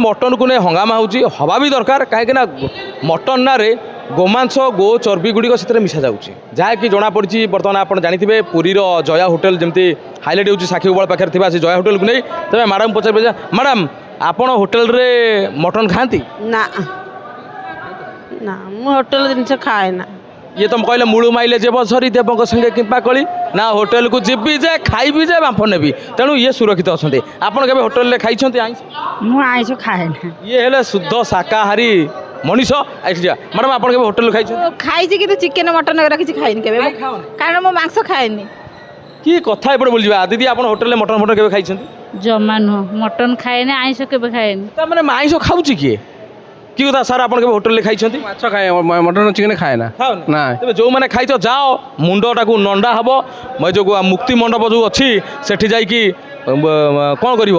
Mutton को नहीं हंगामा हवा भी दरकार कहीं मटन ना गोमांस गो चर्बी गुड़िक से मिसा जाऊँगी जहाँकि जमापड़ी बर्तमान आप जानते पुरीर जया होटेल जमी हाइलाइट हो साक्षीगोपाल पाखे थी जया होटेल को नहीं तेज मैडम पचार मैडम आपण होटेल रे मटन खाती ना ना मु होटेल जिनस खाए ना ये तुम कहले मूलू माइले जे बसरी देव संगे किंपा कली ना होटेल को जीवी जे खाइबी जे बांफ नेबी तेणु ये सुरक्षित अच्छा आपड़ के होटेल खाई मु आइस खाए ना ये हेले शुद्ध शाकाहारी मनीष मैडम आप होटेल खाई खाई कि चिकेन मटन वगैरह किसी खाई कारण मो मांस खाएनी कि कथा एपटे बोल दीदी आप होटेल मटन फटन के खाई जमा नुह मटन खाएनि आइस के खाएनि मैंने आइस खाऊँ किए कि कथा सार आप होटेल खाई माछ खाए मटन चिकेन खाए ना ना तेज जो मैंने खाई जाओ मुंडटा को नंडा हम मैं जो मुक्ति मंडप जो अच्छी सेठी जाइकी कौन कर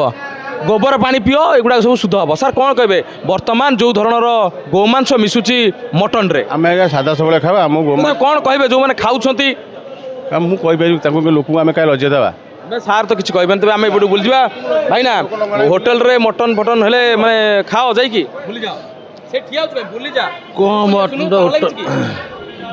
गोबर पानी पिओ एगुड़ा सब शुद्ध हम सार कौन कहे बर्तमान जो धरणर गोमांस मिसुची मटन रे आम सादा सब खावा आम कौन कहे जो मैंने खाऊँ मुझे लोक आम कहीं लजे देवा सार तो किसी कहबे तेज आम एपटे बुल जा भाई ना होटेल रे मटन फटन हेले मैं खाओ जाइकी भूली जाओ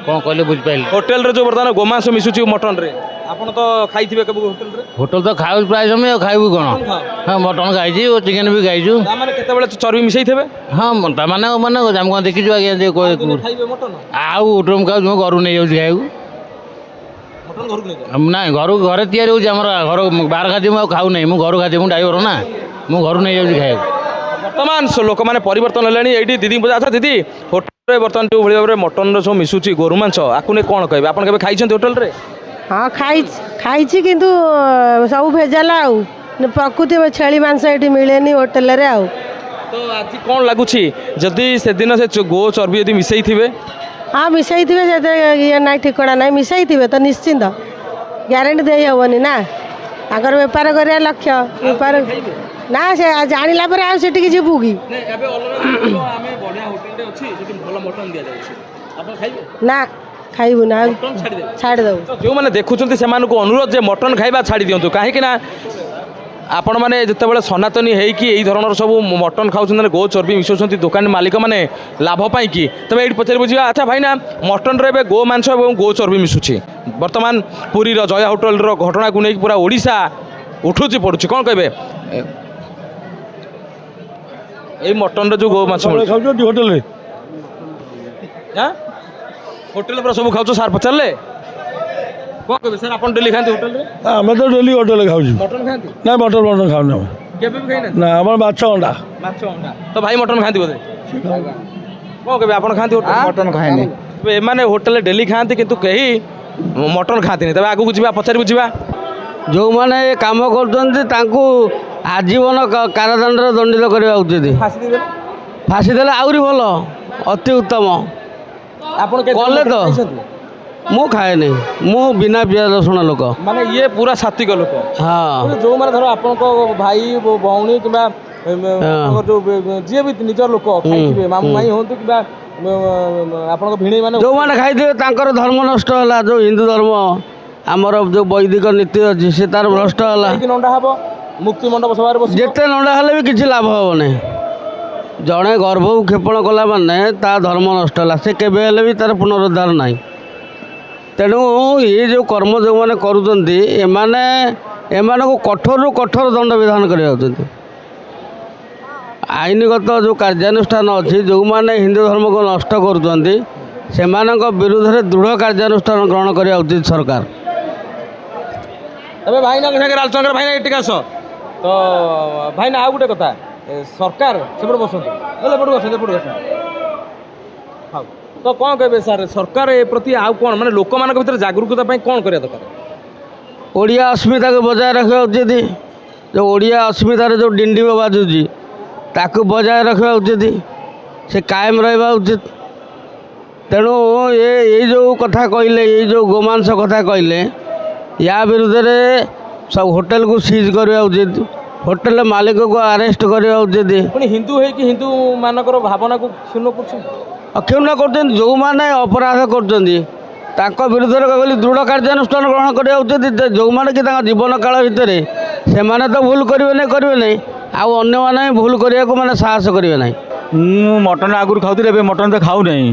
कौन कहले बुझ पाइल होटेल रे जो बर्तमान गोमांस मिसुची मटन रे आपण तो खाइथिबे कबो होटेल रे होटल तो खाऊ प्राय समय खाइबू कौन हाँ मटन खाई चिकेन भी खाई माने केते चर्बी मिसई थेबे हाँ माने माने हम कौन देखी आज्ञा जे खाइबे मटन आउ होटल खाऊ घर नहीं जाऊँ खाइबू मटन घर को ना घर घरे तैयारी होमर घर बाहर खाती मुझे खाऊ नहीं मुझे घर खाती मुझे ड्राइवर ना मुझे घर नहीं जाऊँ खाइबू बर्तमान लोक मैंने परिवर्तन है दीदी अच्छा दीदी होटेल बर्तमान जो भाई भाव में मटन सब मिसुची गोरु मांस आपको नहीं कौन कहे आप खाई होटेल रे हाँ खाई किंतु सब भेजाला आउ प्रकृति में छेली मांस ये मिले होटेल रे आउ तो आज कौन लगुच जदि से दिन से गो चर्बी यदि मिसई थे हाँ मिसई थे ये ना ठिकड़ा ना मिसई थे तो निश्चिंत ग्यारंटी दे हेनी ना आगर बेपार कर लक्ष्य बेपार ना से जानिला पर आ सेठी जीवु कि ना खाइबू ना छाड़ दो जो मैंने देखुं से अनुरोध जे मटन खाइबा छाड़ी दिंतु कहीं आपण मैंने जिते सनातनी होई धरण सब मटन खाऊँ गो चर्बी मिसाऊँ दुकान मालिक मैंने लाभ पाई कि तब ये पचार बुझा अच्छा भाई ना मटन रे गो मांस और गो चर्बी मिसुची बर्तमान पुरीर जया होटेल घटना को लेकिन पूरा ओडिशा उठुची पड़ुची कौन कहे ये मटन जो गो मांस होटेल रे होटेल पर सब खाऊ सार पचारे कौन कहे सर आप डेली खाते होटेल रे आम तो डेली होटेल खाऊ मटन खाती ना मटन खाऊ केबे भी खाई ना आम माछ अंडा तो भाई मटन खाती बोधे कौन कहे आप खाती मटन खाएनि एमाने होटेल डेली खाती किंतु कहीं मटन खाती तब आगू जा पचार बुझा जो मैंने कम कर आजीवन कारादंड दंडित करवा उचित फाँसी देले आहरी भल अति उत्तम कले तो मु खाए नहीं मु बिना पियाज रसुण लोक माने ये पूरा सात्विक लोक हाँ जो माने धर आपण भाई भौणी कि जो जी भी निजर लोक खाइबे मामू माई होंतु कि आपण भिणी माने जो मैंने खाई धर्म नष्ट है जो हिंदू धर्म आमर जो वैदिक नीति अच्छी से तार नष्ट है नंडा हम मुक्ति मंडप सभा जिते नंडा हेले भी किसी लाभ हेनी जड़े गर्भ क्षेपण कला माने ता धर्म नष्ट है से केबे हेले भी तार पुनरुद्धार ना तेणु ये जो कर्म जो मैंने करें को कठोर रु कठोर दंड विधान कर आईनगत जो कार्यानुष्ठान अच्छी जो मैंने हिंदू धर्म को नष्ट कर विरुद्ध में दृढ़ कार्यानुष्ठान ग्रहण करा उचित सरकार तबे भाई ना संगे लालचंद्र भाई ना एटिक आस तो भाई ना आ गोटे कथा सरकार सेपटे बसते हाँ तो कौन कहे सर सरकार ए प्रति आउ कौन माने लोक मान भीतर जागरूकता कौन करिया दरकार ओडिया अस्मिता को बजाय रखा उचित जो ओडिया अस्मितार जो डिंडिम बाजुची ताकू बजाय रखा उचित से कायम रहा उचित तेणु ये जो कथा कहले ये जो गोमांस कथा कहले या विरुद्ध में सब होटेल को सीज करवा उचित होटेल मालिक को अरेस्ट करवा उचित हिंदू है कि हिंदू मानकर भावना को क्षुण्ण अक्षुण्ण कर जो मैंने अपराध कर विरुद्ध में कहली दृढ़ कार्यानुष्ठान ग्रहण करवा उचित जो मैंने कि जीवन काल भितर से तो भूल करेंगे ଆଉ ଅନ୍ୟମାନେ ଭୁଲ କରିବାକୁ ମାନେ ସାହସ କରିବେ ନାହିଁ। ମୁଁ ମଟନ୍ ଆଗରୁ ଖାଉଥିଲି, ଏବେ ମଟନ୍ ତ ଖାଉନାହିଁ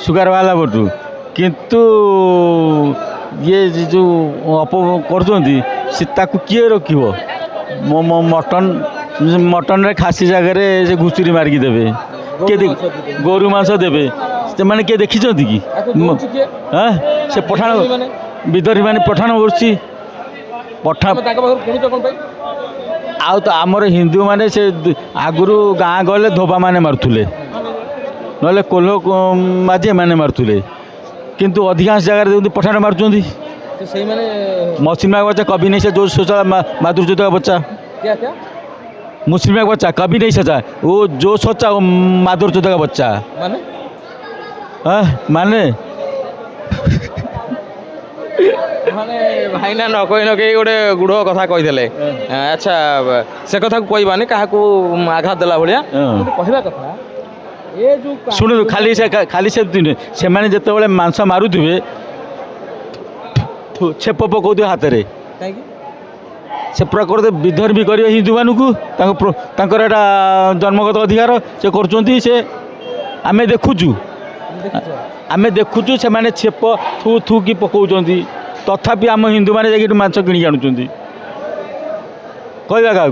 ସୁଗାର ବାହାରିଲା ପଟୁ। କିନ୍ତୁ ଇଏ ଯେଉଁ କରୁଛନ୍ତି ସେ ତାକୁ କିଏ ରୋକିବ? ମଟନ୍ରେ ଖାସି ଜାଗାରେ ସେ ଘୁଷୁରୀ ମାରିକି ଦେବେ, କିଏ ଗୋରୁ ମାଂସ ଦେବେ, ସେମାନେ କିଏ ଦେଖିଛନ୍ତି କି? ହଁ ସେ ପଠାଣ ବିଦରୀ ମାନେ ପଠାଣ କରୁଛି ଆଉ ତ ଆମର ହିନ୍ଦୁମାନେ ସେ ଆଗରୁ ଗାଁ ଗଲେ ଧୋବା ମାନେ ମାରୁଥିଲେ, ନହେଲେ କୋଲ୍ହ ମାଝି ମାନେ ମାରୁଥିଲେ, କିନ୍ତୁ ଅଧିକାଂଶ ଜାଗାରେ ଯେମିତି ପଠାଣ ମାରୁଛନ୍ତି। मुस्लिम का बच्चा कभी नहीं जो सोचा माधुर्य का बच्चा मुस्लिम का बच्चा कभी नहीं सोचा, वो जो सोचा वो माधुर्य का बच्चा माने भाईना न कही न कही गोटे गुड़ कथा कहीदेले। अच्छा से कथा कहबानी क्या आघात देला भाया कहवा कथा शुणु खाली से मैंने जिते मांस मारुवे छेप पकाउे हाथ में से प्रकृत विधर्मी करेंगे हिंदू मानू एटा जन्मगत अधिकार से करें देखुचु से माने छेप थू थू की पकाउं तथापि आम हिंदू मैंने जाकि मांस किणी आणुंट कहवा क्या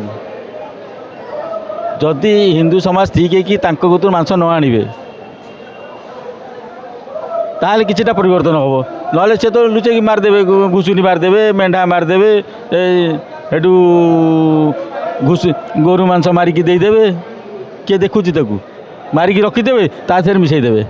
जदि हिंदू समाज ठीक है कि कतुर मांस न आणवे ताल किछिटा परिवर्तन हम ना से तो लुचेक मारिदेवे घुषुरी मारिदेवे मेढा मारिदेवे एटू गोरु मांस मारिकी देदेवे किए देखुची मारिकी रखिदेवे ता मिसईदेवे।